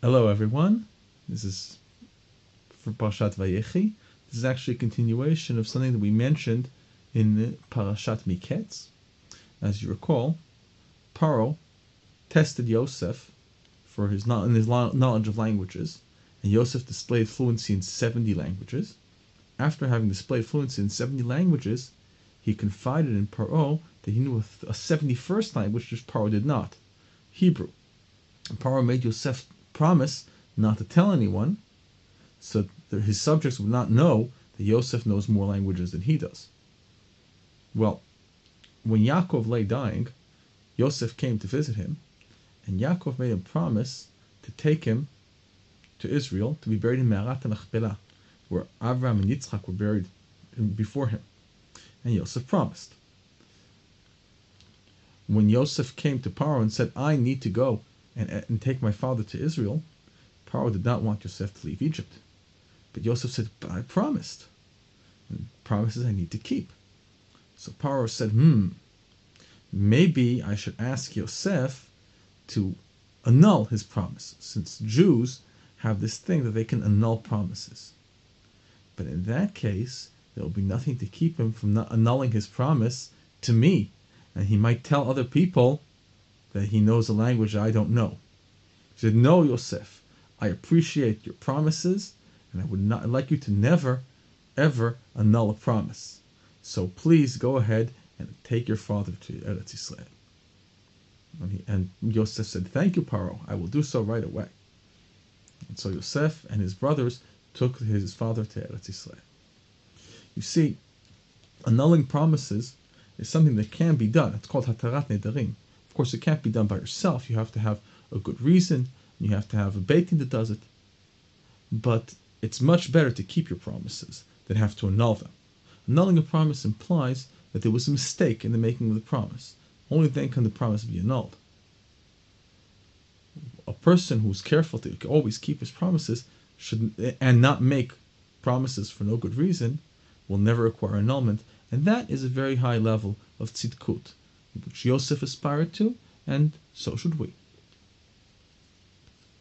Hello everyone, this is for Parshat Vayechi. This is actually a continuation of something that we mentioned in Parshat Miketz. As you recall, Paro tested Yosef for his knowledge of languages, and Yosef displayed fluency in 70 languages. After having displayed fluency in 70 languages, he confided in Paro that he knew a 71st language which Paro did not, Hebrew. And Paro made Yosef promise not to tell anyone, so that his subjects would not know that Yosef knows more languages than he does. Well, when Yaakov lay dying, Yosef came to visit him, and Yaakov made him promise to take him to Israel to be buried in hamachpela, where Abraham and Yitzchak were buried before him. And Yosef promised. When Yosef came to Paro and said, I need to go and take my father to Israel, Paro did not want Yosef to leave Egypt. But Yosef said, but I promised. And promises I need to keep. So Paro said, maybe I should ask Yosef to annul his promise, since Jews have this thing that they can annul promises. But in that case, there will be nothing to keep him from not annulling his promise to me, and he might tell other people that he knows a language I don't know. He said, no, Yosef, I appreciate your promises, and I would not like you to never, ever annul a promise. So please go ahead and take your father to eretz Yisrael. And Yosef said, thank you, Paro, I will do so right away. And so Yosef and his brothers took his father to eretz Yisrael. You see, annulling promises is something that can be done. It's called hatarat nedarim. Of course, it can't be done by yourself. You have to have a good reason. You have to have a beit din that does it. But it's much better to keep your promises than have to annul them. Annulling a promise implies that there was a mistake in the making of the promise. Only then can the promise be annulled. A person who's careful to always keep his promises and not make promises for no good reason will never require annulment, and that is a very high level of tzidkut, which Yosef aspired to, and so should we.